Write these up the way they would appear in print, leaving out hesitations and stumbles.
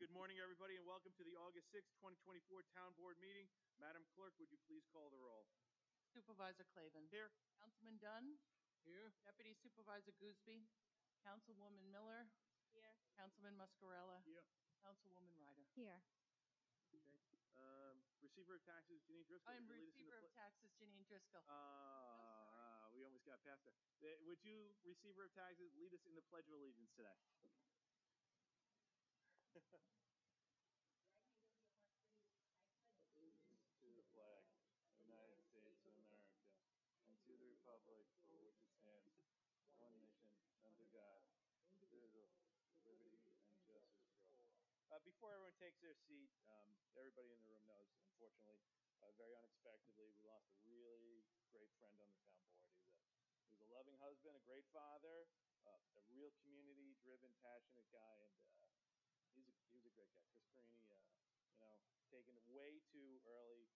Good morning, everybody, and welcome to the August 6th, 2024 Town Board meeting. Madam Clerk, would you please call the roll? Supervisor Clavin. Here. Councilman Dunn. Here. Deputy Supervisor Gooseby. Councilwoman Miller. Here. Councilman Muscarella. Here. Councilwoman Ryder. Here. Okay. Receiver of Taxes, Janine Driscoll. I'm Receiver of Taxes, Janine Driscoll. We almost got past her. Would you, Receiver of Taxes, lead us in the Pledge of Allegiance today? To the flag of the United States of America and to the republic for which it stands, one nation, under God, indivisible, liberty and justice for all. Before everyone takes their seat, everybody in the room knows, unfortunately, very unexpectedly, we lost a really great friend on the town board. He was a loving husband, a great father, a real community-driven, passionate guy, and he was a great guy. Chris Carini, taken way too early.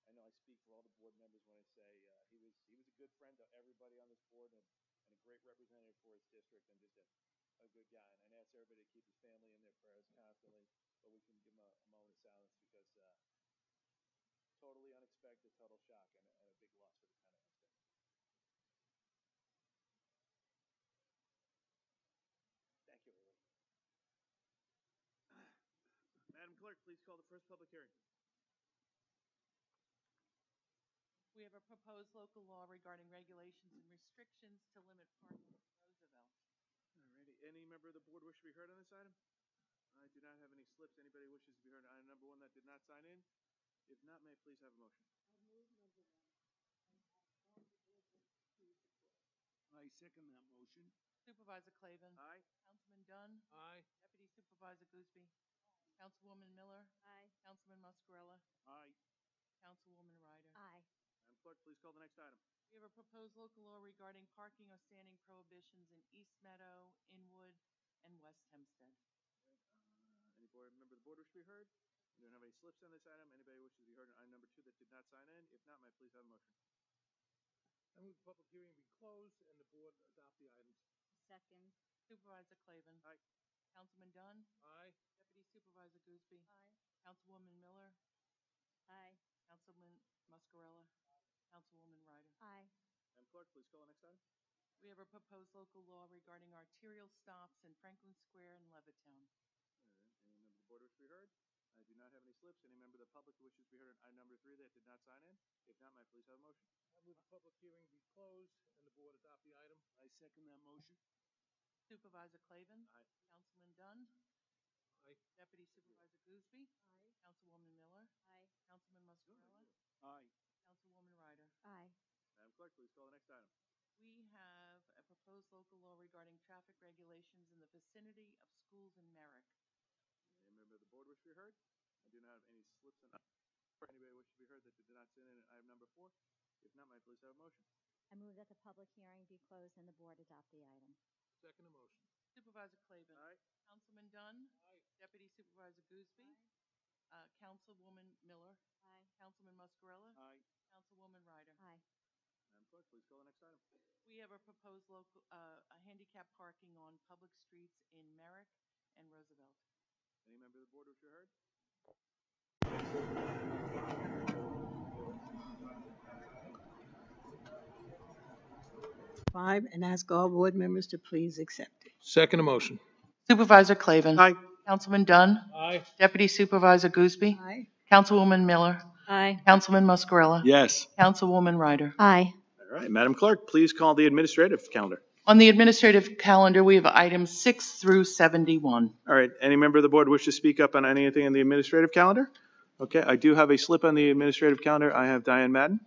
I know I speak for all the board members when I say he was a good friend to everybody on this board and a great representative for his district and just a good guy. And I ask everybody to keep his family in their prayers constantly, but we can give him a moment of silence because totally unexpected, total shock, and a big loss for the town of Hempstead. Thank you, everybody. Madam Clerk, please call the first public hearing. We have a proposed local law regarding regulations and restrictions to limit parking in Roosevelt. All righty. Any member of the board wish to be heard on this item? I do not have any slips. Anybody wishes to be heard on item number 1 that did not sign in? If not, may I please have a motion? I'll move number 1 and ask all the board members to support. I second that motion. Supervisor Clavin. Aye. Councilman Dunn. Aye. Deputy Supervisor Gooseby. Councilwoman Miller. Aye. Councilman Muscarella. Aye. Councilwoman Ryder. Aye. Madam Clerk, please call the next item. We have a proposed local law regarding parking or standing prohibitions in East Meadow, Inwood, and West Hempstead. Any board member of the board wish to be heard? We don't have any slips on this item. Anybody wishes to be heard on item number 2 that did not sign in? If not, may I please have a motion? I move the public hearing be closed and the board adopt the items. Second. Supervisor Clavin. Aye. Councilman Dunn. Aye. Deputy Supervisor Gooseby. Aye. Councilwoman Miller. Aye. Councilman Muscarella. Councilwoman Ryder. Aye. Madam Clerk, please call the next item. We have a proposed local law regarding arterial stops in Franklin Square and Levittown. All right. Any member of the board wish to be heard? I do not have any slips. Any member of the public who wishes to be heard on item number 3 that did not sign in? If not, may I please have a motion? I move the public hearing be closed and the board adopt the item. I second that motion. Supervisor Clavin. Aye. Councilman Dunn. Aye. Deputy Supervisor Gooseby. Aye. Councilwoman Miller. Aye. Councilman Muscarella. Aye. Councilwoman Ryder. Aye. Madam Clerk, please call the next item. We have a proposed local law regarding traffic regulations in the vicinity of schools in Merrick. Any member of the board wish to be heard? I do not have any slips on anybody wish to be heard that did not sign in on item number 4? If not, may I please have a motion? I move that the public hearing be closed and the board adopt the item. Second motion. Supervisor Clavin. Aye. Councilman Dunn. Aye. Deputy Supervisor Gooseby. Councilwoman Miller. Aye. Councilman Muscarella. Aye. Councilwoman Ryder. Aye. Madam Clerk, please call the next item. We have a proposed local, a handicap parking on public streets in Merrick and Roosevelt. Any member of the board wish to be heard? And ask all board members to please accept it. Second motion. Supervisor Clavin. Aye. Councilman Dunn. Aye. Deputy Supervisor Gooseby. Aye. Councilwoman Miller. Aye. Councilman Muscarella. Yes. Councilwoman Ryder. Aye. All right. Madam Clerk, please call the administrative calendar. On the administrative calendar, we have items 6 through 71. All right. Any member of the board wish to speak up on anything on the administrative calendar? Okay. I do have a slip on the administrative calendar. I have Diane Madden.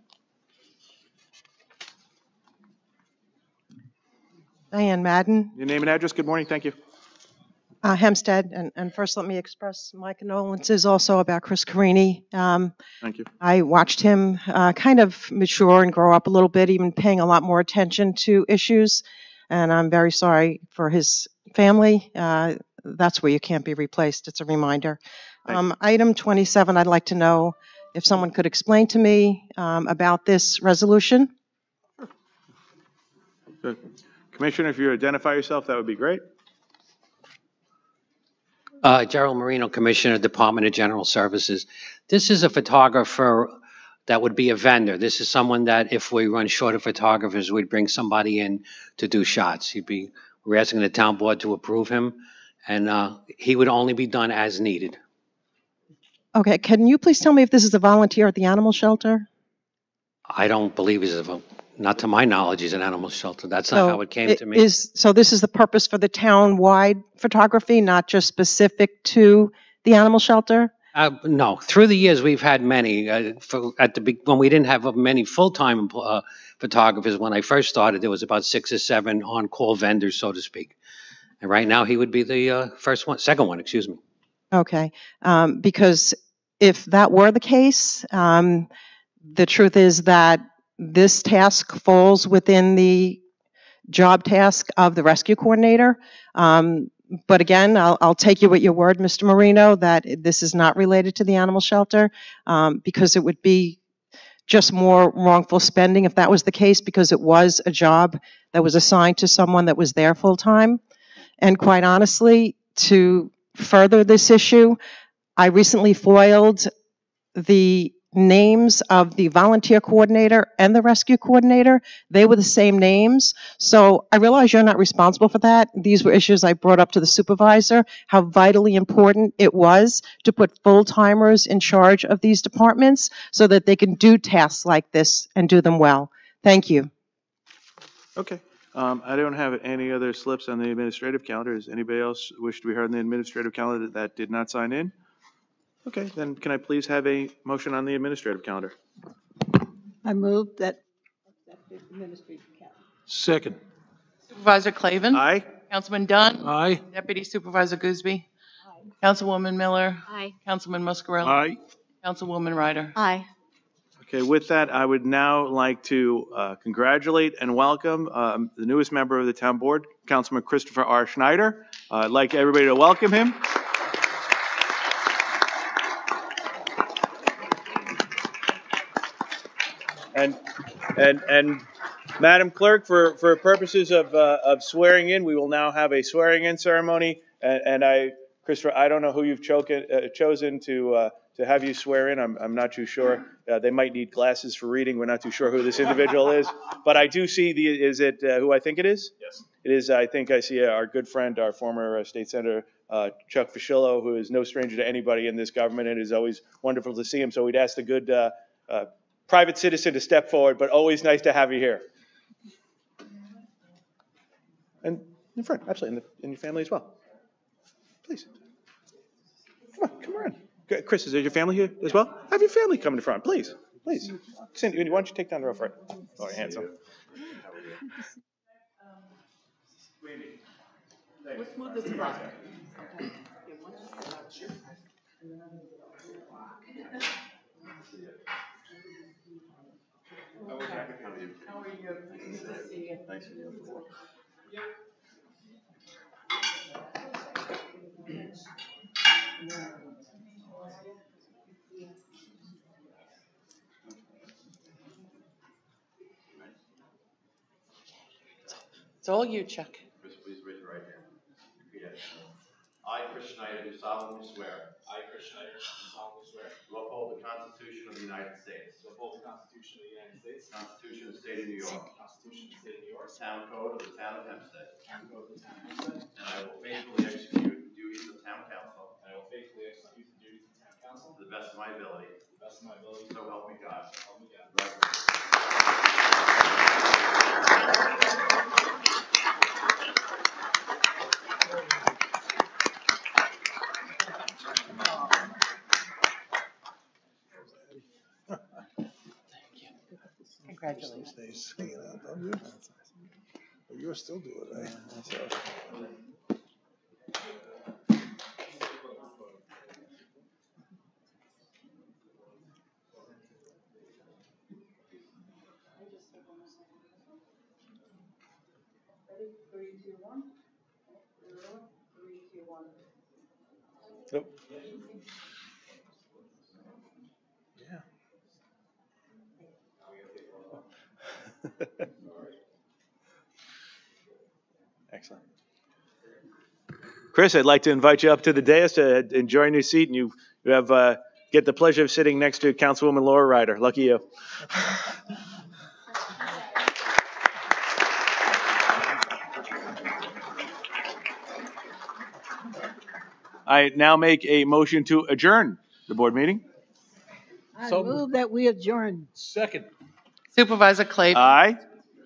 Diane Madden, Your name and address. Good morning. Thank you. Hempstead. And first, let me express my condolences also about Chris Carini. Thank you. I watched him kind of mature and grow up a little bit, even paying a lot more attention to issues. And I'm very sorry for his family. That's where you can't be replaced. It's a reminder. Item 27, I'd like to know if someone could explain to me about this resolution. Good. Commissioner, if you identify yourself, that would be great. Gerald Marino, Commissioner, Department of General Services. This is a photographer that would be a vendor. This is someone that if we run short of photographers, we'd bring somebody in to do shots. We're asking the town board to approve him, and he would only be done as needed. Okay, can you please tell me if this is a volunteer at the animal shelter? I don't believe not to my knowledge, he's an animal shelter. That's not how it came to me. So this is the purpose for the town-wide photography, not just specific to the animal shelter? No, through the years, we've had many. When we didn't have many full-time photographers, when I first started, there was about 6 or 7 on-call vendors, so to speak. And right now, he would be the second one, excuse me. Okay, because if that were the case, the truth is that this task falls within the job task of the rescue coordinator. But again, I'll take you at your word, Mr. Marino, that this is not related to the animal shelter, because it would be just more wrongful spending if that was the case, because it was a job that was assigned to someone that was there full-time. And quite honestly, to further this issue, I recently foiled the names of the volunteer coordinator and the rescue coordinator. They were the same names. So I realize you're not responsible for that. These were issues I brought up to the supervisor, how vitally important it was to put full-timers in charge of these departments so that they can do tasks like this and do them well. Thank you. Okay. I don't have any other slips on the administrative calendar. Does anybody else wish to be heard on the administrative calendar that did not sign in? Okay, then can I please have a motion on the administrative calendar? I move that accept the administrative calendar. Second. Supervisor Clavin. Aye. Councilman Dunn. Aye. Deputy Supervisor Gooseby. Aye. Councilwoman Miller. Aye. Councilman Muscarelli. Aye. Councilwoman Ryder. Aye. Okay, with that, I would now like to congratulate and welcome the newest member of the town board, Councilman Christopher R. Schneider. I'd like everybody to welcome him. And Madam Clerk, for purposes of swearing in, we will now have a swearing in ceremony. And Christopher, I don't know who you've chosen to have you swear in. I'm not too sure. They might need glasses for reading. We're not too sure who this individual is. But I do see is it who I think it is? Yes. It is. I think I see our good friend, our former state senator, Chuck Fischillo, who is no stranger to anybody in this government. It is always wonderful to see him. So we'd ask the good private citizen to step forward, but always nice to have you here. And in front, absolutely, and your family as well. Please. Come on. Chris, is there your family here as well? Have your family come in front, please. Please. Cindy, why don't you take down the row for it? Oh, you're handsome. Let's move this across. How are you? Nice to see you. Thanks for your support. It's all you, Chuck. Chris, please raise your right hand. Repeat after me. I, Chris Schneider, do solemnly swear. I, Chris Schneider, do solemnly swear. To uphold the Constitution of the United States. To uphold the Constitution of the United States. Constitution of the State of New York. Constitution of the State of New York. Town Code of the Town of Hempstead. Town Code of the Town of Hempstead. And I will faithfully execute the duties of Town Council. And I will faithfully execute the duties of Town Council. To the best of my ability. To the best of my ability. So help me God. So help me God. Congratulations. Stays hanging out, don't you? But you're still doing it, right? Ready? 3, 2, 1. 3, 2, 1. Nope. Yeah. Excellent. Chris, I'd like to invite you up to the dais to enjoy your seat, and you have get the pleasure of sitting next to Councilwoman Laura Ryder. Lucky you. I now make a motion to adjourn the board meeting. I move that we adjourn. Second. Supervisor Clayton. Aye.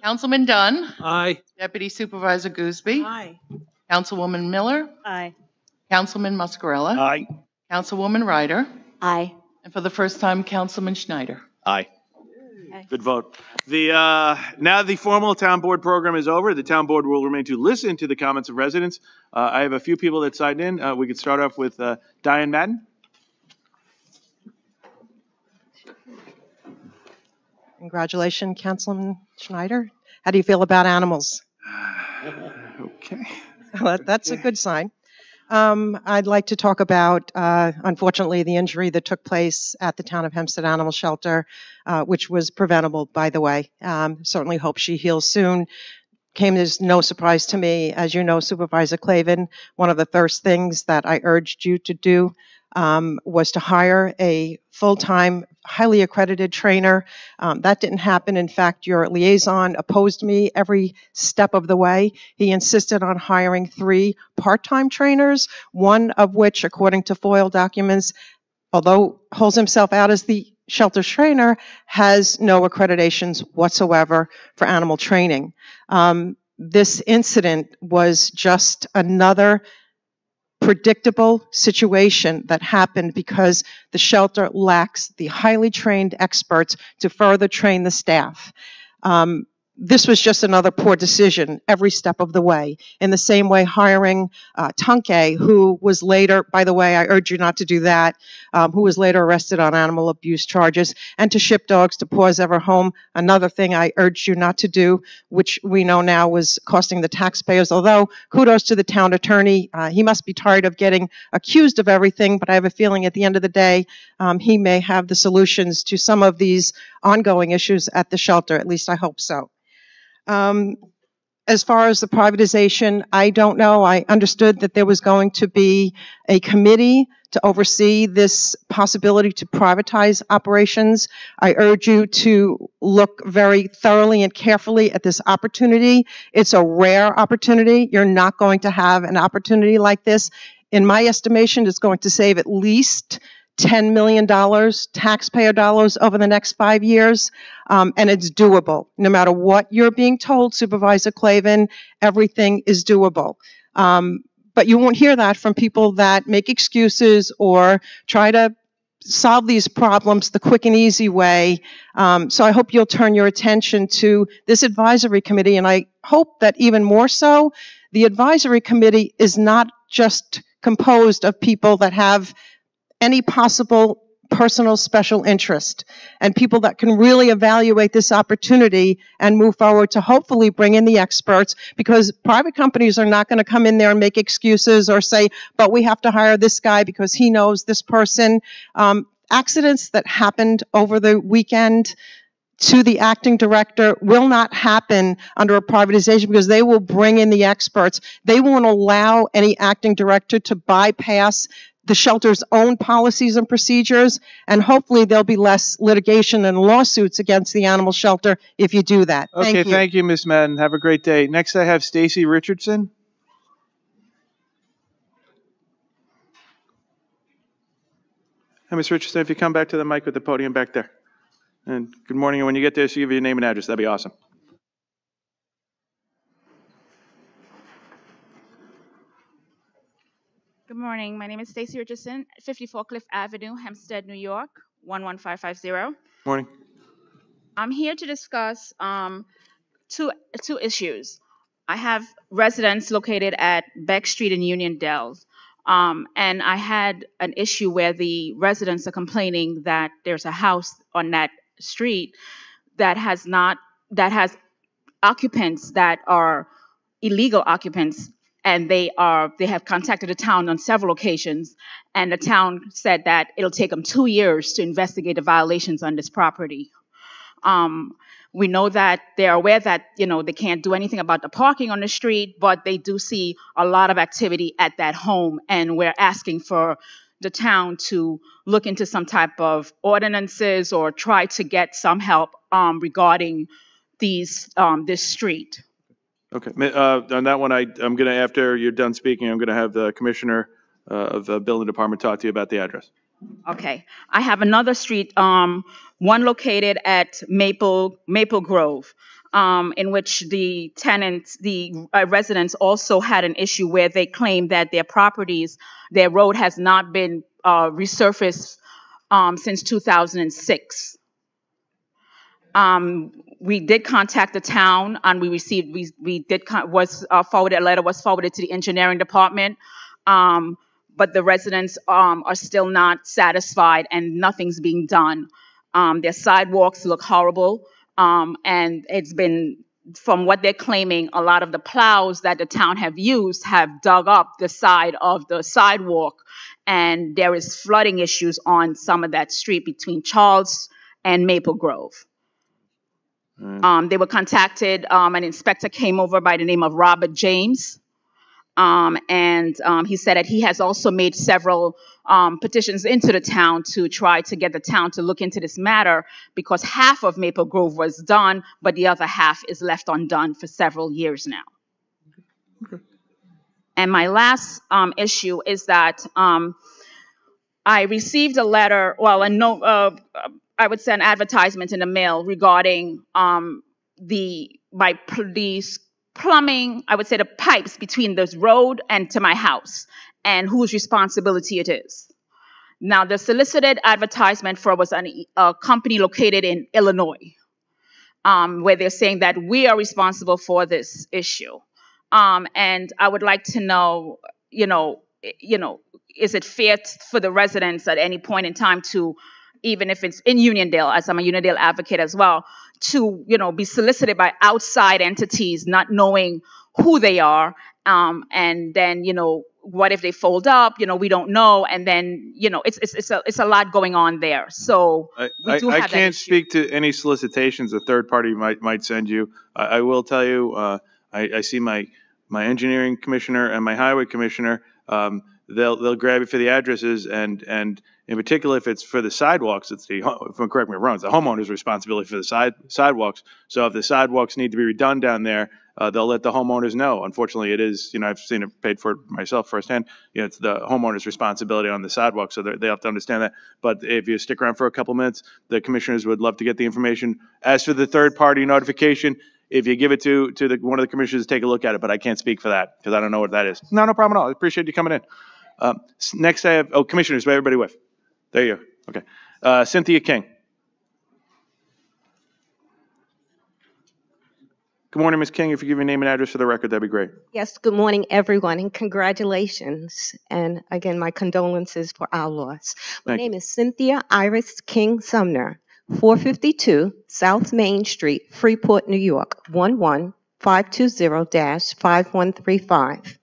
Councilman Dunn. Aye. Deputy Supervisor Gooseby. Aye. Councilwoman Miller. Aye. Councilman Muscarella. Aye. Councilwoman Ryder. Aye. And for the first time, Councilman Schneider. Aye. Good vote. Now the formal town board program is over. The town board will remain to listen to the comments of residents. I have a few people that signed in. We could start off with Diane Madden. Congratulations, Councilman Schneider. How do you feel about animals? Okay. That's a good sign. I'd like to talk about, unfortunately, the injury that took place at the Town of Hempstead Animal Shelter, which was preventable, by the way. Certainly hope she heals soon. Came as no surprise to me. As you know, Supervisor Clavin, one of the first things that I urged you to do was to hire a full-time, highly accredited trainer. That didn't happen. In fact, your liaison opposed me every step of the way. He insisted on hiring 3 part-time trainers, one of which, according to FOIL documents, although holds himself out as the shelter's trainer, has no accreditations whatsoever for animal training. This incident was just another predictable situation that happened because the shelter lacks the highly trained experts to further train the staff. This was just another poor decision every step of the way. In the same way, hiring Tunke, who was later, by the way, I urge you not to do that, who was later arrested on animal abuse charges, and to ship dogs to Paws Ever Home, another thing I urged you not to do, which we know now was costing the taxpayers, although kudos to the town attorney. He must be tired of getting accused of everything, but I have a feeling at the end of the day, he may have the solutions to some of these ongoing issues at the shelter. At least I hope so. As far as the privatization, I don't know. I understood that there was going to be a committee to oversee this possibility to privatize operations. I urge you to look very thoroughly and carefully at this opportunity. It's a rare opportunity. You're not going to have an opportunity like this. In my estimation, it's going to save at least $10 million taxpayer dollars over the next 5 years, and it's doable. No matter what you're being told, Supervisor Clavin, everything is doable. But you won't hear that from people that make excuses or try to solve these problems the quick and easy way. So I hope you'll turn your attention to this advisory committee, and I hope that even more so, the advisory committee is not just composed of people that have any possible personal special interest, and people that can really evaluate this opportunity and move forward to hopefully bring in the experts, because private companies are not going to come in there and make excuses or say, but we have to hire this guy because he knows this person. Accidents that happened over the weekend to the acting director will not happen under a privatization because they will bring in the experts. They won't allow any acting director to bypass the shelter's own policies and procedures, and hopefully there'll be less litigation and lawsuits against the animal shelter if you do that. Okay, thank you, Ms. Madden. Have a great day. Next, I have Stacy Richardson. Hi, Ms. Richardson, if you come back to the mic with the podium back there. And good morning, and when you get there, so give your name and address. That'd be awesome. Good morning. My name is Stacy Richardson, 54 Cliff Avenue, Hempstead, New York, 11550. Morning. I'm here to discuss two issues. I have residents located at Beck Street and Union Dells, and I had an issue where the residents are complaining that there's a house on that street that has occupants that are illegal occupants, and they have contacted the town on several occasions, and the town said that it'll take them 2 years to investigate the violations on this property. We know that they're aware that, they can't do anything about the parking on the street, but they do see a lot of activity at that home. And we're asking for the town to look into some type of ordinances or try to get some help regarding this street. Okay. On that one, I'm going to, after you're done speaking, I'm going to have the Commissioner of the Building Department talk to you about the address. Okay. I have another street, one located at Maple Grove, in which the tenants, the residents also had an issue where they claimed that their road has not been resurfaced since 2006. We did contact the town, and a letter was forwarded to the engineering department. But the residents are still not satisfied, and nothing's being done. Their sidewalks look horrible, and it's been, from what they're claiming, a lot of the plows that the town have used have dug up the side of the sidewalk, and there is flooding issues on some of that street between Charles and Maple Grove. They were contacted. An inspector came over by the name of Robert James. And he said that he has also made several petitions into the town to try to get the town to look into this matter, because half of Maple Grove was done, but the other half is left undone for several years now. Okay. And my last issue is that I received a letter, I would say an advertisement in the mail regarding these plumbing, I would say the pipes between this road and to my house, and whose responsibility it is. Now, the solicited advertisement was a company located in Illinois, where they're saying that we are responsible for this issue. And I would like to know, is it fair for the residents at any point in time to, even if it's in Uniondale, as I'm a Uniondale advocate as well, to, be solicited by outside entities, not knowing who they are, and then, what if they fold up? We don't know, and then, it's a lot going on there. So we do have I can't speak to any solicitations a third party might send you. I will tell you, I see my engineering commissioner and my highway commissioner. They'll grab you for the addresses, and in particular, if it's for the sidewalks, if I'm correct me if I'm wrong, it's the homeowner's responsibility for the sidewalks. So if the sidewalks need to be redone down there, they'll let the homeowners know. Unfortunately, it is, I've seen it paid for myself firsthand. It's the homeowner's responsibility on the sidewalk, so they have to understand that. But if you stick around for a couple minutes, the commissioners would love to get the information. As for the third-party notification, if you give it to one of the commissioners, take a look at it. But I can't speak for that because I don't know what that is. No problem at all. I appreciate you coming in. Next, I have commissioners. Everybody with. There you go. Okay. Cynthia King. Good morning, Ms. King. If you give your name and address for the record, that'd be great. Yes, good morning, everyone, and congratulations. And again, my condolences for our loss. My name is Cynthia Iris King Sumner, 452 South Main Street, Freeport, New York, 11520-5135.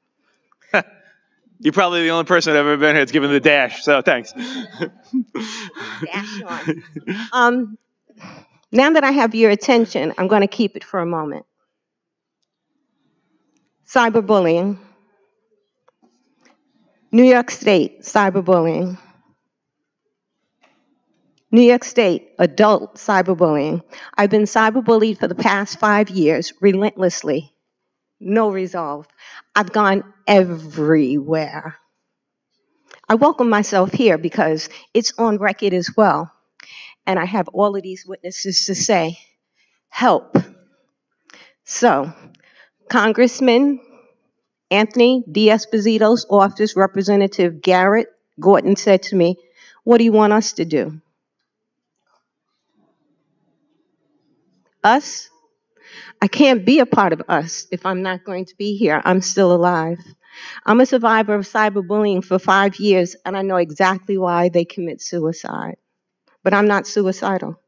You're probably the only person I've ever been here that's given the dash, so thanks. Dash on. Now that I have your attention, I'm going to keep it for a moment. Cyberbullying. New York State, cyberbullying. New York State, adult cyberbullying. I've been cyberbullied for the past 5 years, relentlessly. No resolve. I've gone everywhere. I welcome myself here because it's on record as well. And I have all of these witnesses to say, help. So, Congressman Anthony D'Esposito's office, Representative Garrett Gorton said to me, what do you want us to do? Us? I can't be a part of us if I'm not going to be here. I'm still alive. I'm a survivor of cyberbullying for 5 years, and I know exactly why they commit suicide. But I'm not suicidal.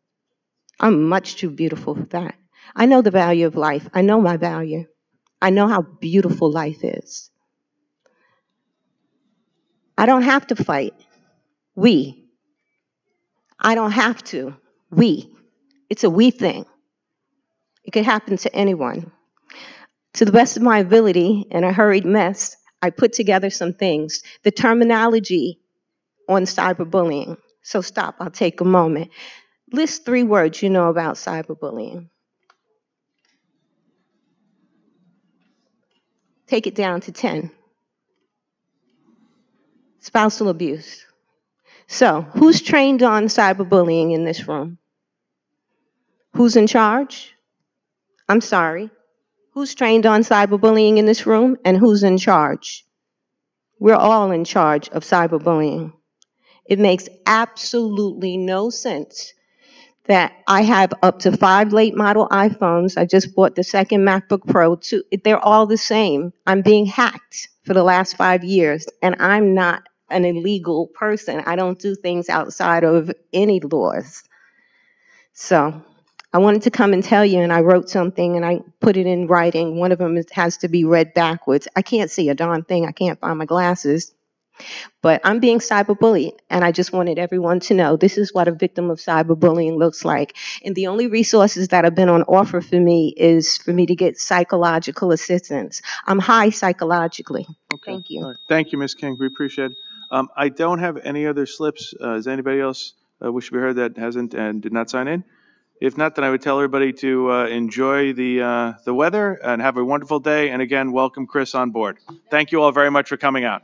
I'm much too beautiful for that. I know the value of life. I know my value. I know how beautiful life is. I don't have to fight. I don't have to. It's a we thing. It could happen to anyone. To the best of my ability, in a hurried mess, I put together some things. The terminology on cyberbullying. So stop, I'll take a moment. List 3 words you know about cyberbullying. Take it down to 10. Spousal abuse. So, who's trained on cyberbullying in this room? Who's in charge? I'm sorry. Who's trained on cyberbullying in this room, and who's in charge? We're all in charge of cyberbullying. It makes absolutely no sense that I have up to 5 late model iPhones. I just bought the second MacBook Pro. They're all the same. I'm being hacked for the last 5 years, and I'm not an illegal person. I don't do things outside of any laws. So I wanted to come and tell you, and I wrote something, and I put it in writing. One of them has to be read backwards. I can't see a darn thing. I can't find my glasses. But I'm being cyberbullied, and I just wanted everyone to know this is what a victim of cyberbullying looks like. And the only resources that have been on offer for me is for me to get psychological assistance. I'm high psychologically. Okay. Thank you. All right. Thank you, Ms. King. We appreciate it. I don't have any other slips. Is anybody else wish to be heard that hasn't and did not sign in? If not, then I would tell everybody to enjoy the weather and have a wonderful day. And again, welcome Chris on board. Thank you all very much for coming out.